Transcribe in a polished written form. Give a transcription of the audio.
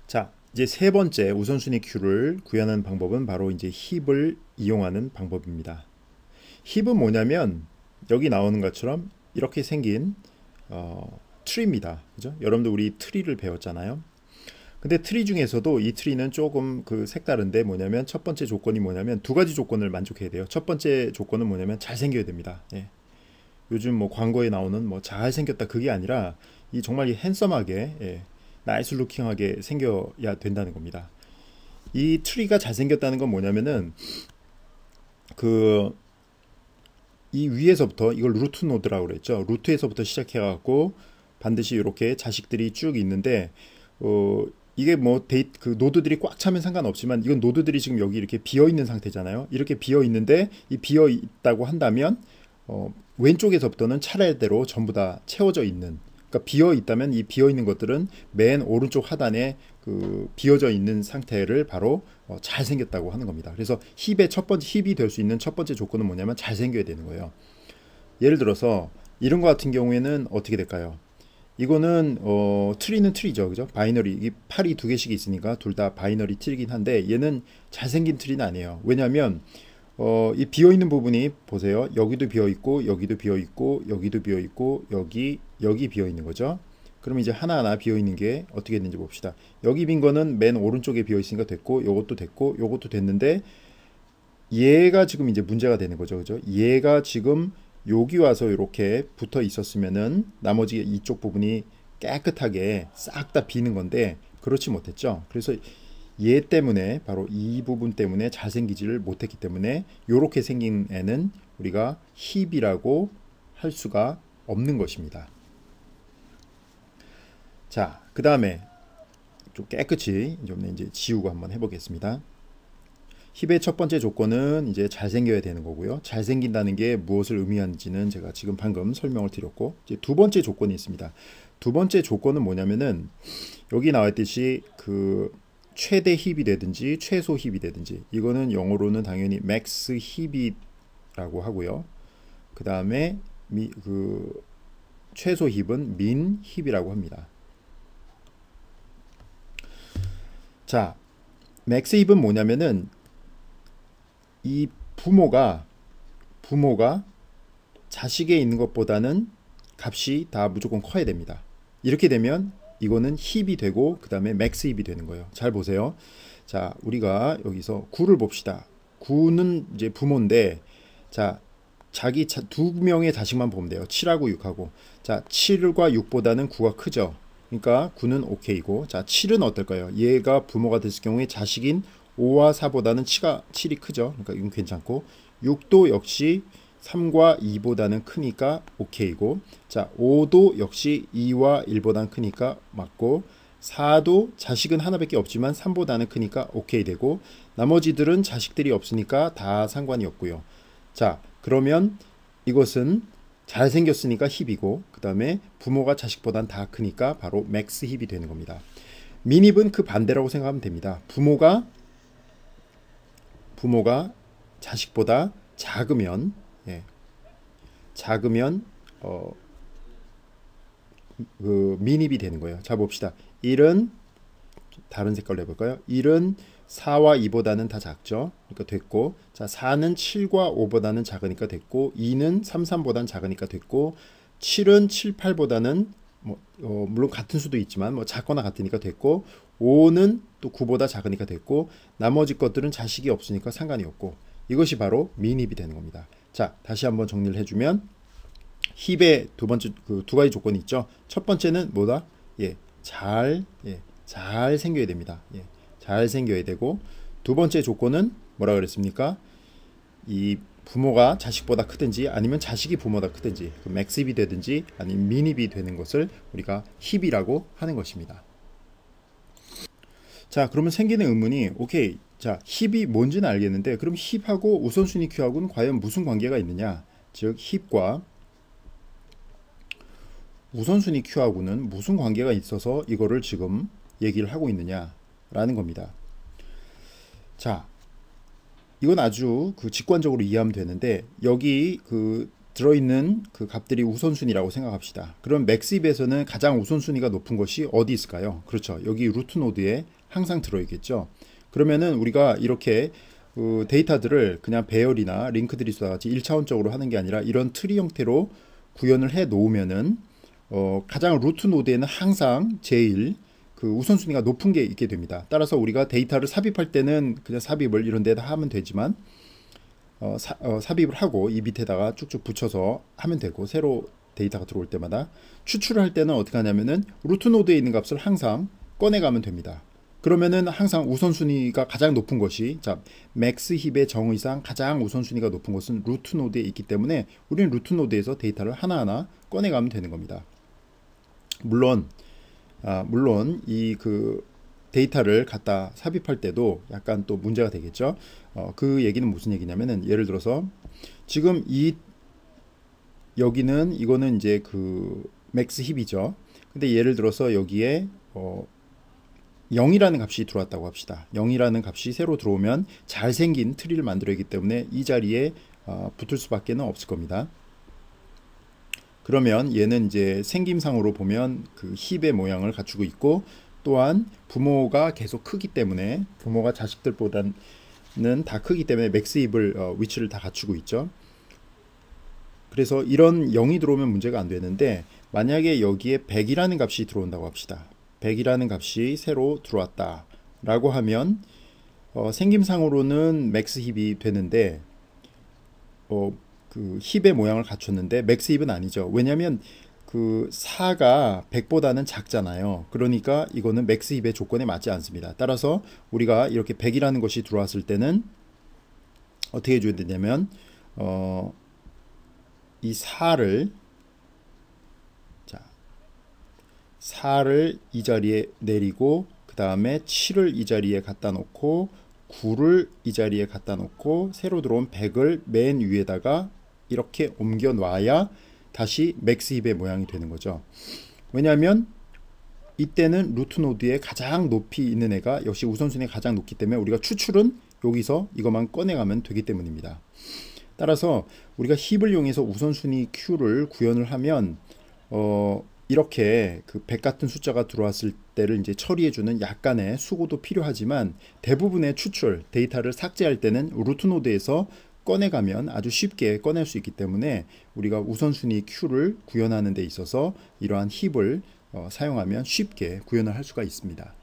자, 이제 세 번째 우선순위 큐를 구하는 방법은 바로 이제 힙을 이용하는 방법입니다. 힙은 뭐냐면 여기 나오는 것처럼 이렇게 생긴 트리입니다. 그죠? 여러분들 우리 트리를 배웠잖아요. 근데 트리 중에서도 이 트리는 조금 그 색다른데 뭐냐면 첫 번째 조건이 뭐냐면 두 가지 조건을 만족해야 돼요. 첫 번째 조건은 뭐냐면 잘생겨야 됩니다. 예. 요즘 뭐 광고에 나오는 뭐 잘생겼다 그게 아니라 이 정말 이 핸섬하게 예, 나이스 루킹하게 생겨야 된다는 겁니다. 이 트리가 잘생겼다는 건 뭐냐면은 그 이 위에서부터 이걸 루트 노드라고 그랬죠. 루트에서부터 시작해 갖고 반드시 이렇게 자식들이 쭉 있는데 이게 뭐 그 노드들이 꽉 차면 상관없지만 이건 노드들이 지금 여기 이렇게 비어 있는 상태잖아요. 이렇게 비어 있는데 이 비어 있다고 한다면 왼쪽에서부터는 차례대로 전부 다 채워져 있는, 그러니까 비어 있다면 이 비어 있는 것들은 맨 오른쪽 하단에 그 비어져 있는 상태를 바로 잘생겼다고 하는 겁니다. 그래서 힙의 첫 번째 힙이 될 수 있는 첫 번째 조건은 뭐냐면 잘생겨야 되는 거예요. 예를 들어서 이런 거 같은 경우에는 어떻게 될까요? 이거는 트리는 트리죠, 그죠? 바이너리 이 팔이 두 개씩 있으니까 둘 다 바이너리 트리긴 한데 얘는 잘생긴 트리는 아니에요. 왜냐하면 이 비어 있는 부분이 보세요. 여기도 비어 있고 여기도 비어 있고 여기도 비어 있고 여기 비어 있는 거죠. 그럼 이제 하나하나 비어 있는 게 어떻게 됐는지 봅시다. 여기 빈 거는 맨 오른쪽에 비어 있으니까 됐고 요것도 됐고 요것도 됐는데 얘가 지금 이제 문제가 되는 거죠, 그죠? 얘가 지금 여기 와서 이렇게 붙어 있었으면은 나머지 이쪽 부분이 깨끗하게 싹 다 비는 건데 그렇지 못했죠. 그래서 얘 때문에 바로 이 부분 때문에 잘생기지를 못했기 때문에 이렇게 생긴 애는 우리가 힙이라고 할 수가 없는 것입니다. 자, 그 다음에 좀 깨끗이 좀 이제 지우고 한번 해보겠습니다. 힙의 첫 번째 조건은 이제 잘생겨야 되는 거고요. 잘생긴다는 게 무엇을 의미하는지는 제가 지금 방금 설명을 드렸고, 이제 두 번째 조건이 있습니다. 두 번째 조건은 뭐냐면은 여기 나와 있듯이 그 최대 힙이 되든지 최소 힙이 되든지, 이거는 영어로는 당연히 맥스 힙이라고 하고요. 그 다음에 그 최소 힙은 민 힙이라고 합니다. 자, 맥스 힙은 뭐냐면은 이 부모가 자식에 있는 것보다는 값이 다 무조건 커야 됩니다. 이렇게 되면 이거는 힙이 되고 그 다음에 맥스 힙이 되는 거예요. 잘 보세요. 자, 우리가 여기서 9를 봅시다. 9는 이제 부모인데, 자, 자기 두 명의 자식만 보면 돼요. 7하고 6하고. 자, 7과 6보다는 9가 크죠. 그러니까 9는 오케이고, 자, 7은 어떨까요? 얘가 부모가 됐을 경우에 자식인 5와 4보다는 7이 크죠. 그러니까 이건 괜찮고, 6도 역시 3과 2보다는 크니까 오케이고, 자, 5도 역시 2와 1보다는 크니까 맞고, 4도 자식은 하나밖에 없지만 3보다는 크니까 오케이 되고, 나머지들은 자식들이 없으니까 다 상관이 없고요. 자, 그러면 이것은 잘생겼으니까 힙이고, 그 다음에 부모가 자식보단 다 크니까 바로 맥스 힙이 되는 겁니다. 민힙은 그 반대라고 생각하면 됩니다. 부모가 자식보다 작으면, 예, 작으면 그 민입이 되는 거예요. 자, 봅시다. 1은 다른 색깔로 해볼까요? 1은 4와 2보다는 다 작죠. 그러니까 됐고, 자, 4는 7과 5보다는 작으니까 됐고, 2는 3, 3보다는 작으니까 됐고, 7은 7, 8보다는 물론 같은 수도 있지만 뭐 작거나 같으니까 됐고, 5는 또 9보다 작으니까 됐고, 나머지 것들은 자식이 없으니까 상관이 없고, 이것이 바로 민입이 되는 겁니다. 자, 다시 한번 정리를 해주면 힙의 두 번째 그 두 가지 조건이 있죠. 첫 번째는 뭐다? 잘 생겨야 됩니다. 잘 생겨야 되고, 두 번째 조건은 뭐라 그랬습니까? 이 부모가 자식보다 크든지 아니면 자식이 부모보다 크든지, 그 맥스힙이 되든지 아니면 민힙이 되는 것을 우리가 힙이라고 하는 것입니다. 자, 그러면 생기는 의문이, 오케이, 자, 힙이 뭔지는 알겠는데 그럼 힙하고 우선순위 큐하고는 과연 무슨 관계가 있느냐? 즉 힙과 우선순위 큐하고는 무슨 관계가 있어서 이거를 지금 얘기를 하고 있느냐라는 겁니다. 자, 이건 아주 그 직관적으로 이해하면 되는데, 여기 그 들어있는 그 값들이 우선순위라고 생각합시다. 그럼 맥스힙에서는 가장 우선순위가 높은 것이 어디 있을까요? 그렇죠. 여기 루트 노드에 항상 들어있겠죠. 그러면은 우리가 이렇게 데이터들을 그냥 배열이나 링크드 리스트와 같이 1차원적으로 하는 게 아니라 이런 트리 형태로 구현을 해 놓으면은 가장 루트 노드에는 항상 제일 그 우선순위가 높은 게 있게 됩니다. 따라서 우리가 데이터를 삽입할 때는 그냥 삽입을 이런 데다 하면 되지만 삽입을 하고 이 밑에다가 쭉쭉 붙여서 하면 되고, 새로 데이터가 들어올 때마다 추출을 할 때는 어떻게 하냐면은 루트 노드에 있는 값을 항상 꺼내가면 됩니다. 그러면은 항상 우선순위가 가장 높은 것이, 자, 맥스 힙의 정의상 가장 우선순위가 높은 것은 루트 노드에 있기 때문에 우리는 루트 노드에서 데이터를 하나하나 꺼내가면 되는 겁니다. 물론 이 그 데이터를 갖다 삽입할 때도 약간 또 문제가 되겠죠. 그 얘기는 무슨 얘기냐면은, 예를 들어서 지금 여기는 이거는 이제 그 맥스 힙이죠. 근데 예를 들어서 여기에 0이라는 값이 들어왔다고 합시다. 0이라는 값이 새로 들어오면 잘생긴 트리를 만들어야기 때문에 이 자리에 붙을 수밖에 없을 겁니다. 그러면 얘는 이제 생김상으로 보면 그 힙의 모양을 갖추고 있고, 또한 부모가 계속 크기 때문에, 부모가 자식들보다는 다 크기 때문에 맥스 힙을 위치를 다 갖추고 있죠. 그래서 이런 0이 들어오면 문제가 안 되는데, 만약에 여기에 100이라는 값이 들어온다고 합시다. 100이라는 값이 새로 들어왔다 라고 하면 생김상으로는 맥스 힙이 되는데 그 힙의 모양을 갖췄는데 맥스 힙은 아니죠. 왜냐하면 그 4가 100보다는 작잖아요. 그러니까 이거는 맥스 힙의 조건에 맞지 않습니다. 따라서 우리가 이렇게 100이라는 것이 들어왔을 때는 어떻게 해줘야 되냐면 이 4를 이 자리에 내리고, 그 다음에 7을 이 자리에 갖다 놓고, 9를 이 자리에 갖다 놓고, 새로 들어온 100을 맨 위에다가 이렇게 옮겨 놔야 다시 맥스 힙의 모양이 되는 거죠. 왜냐하면 이때는 루트 노드에 가장 높이 있는 애가 역시 우선순위가 가장 높기 때문에 우리가 추출은 여기서 이것만 꺼내가면 되기 때문입니다. 따라서 우리가 힙을 이용해서 우선순위 Q를 구현을 하면 이렇게 그 100 같은 숫자가 들어왔을 때를 이제 처리해주는 약간의 수고도 필요하지만, 대부분의 추출, 데이터를 삭제할 때는 루트 노드에서 꺼내가면 아주 쉽게 꺼낼 수 있기 때문에 우리가 우선순위 Q를 구현하는 데 있어서 이러한 힙을 사용하면 쉽게 구현을 할 수가 있습니다.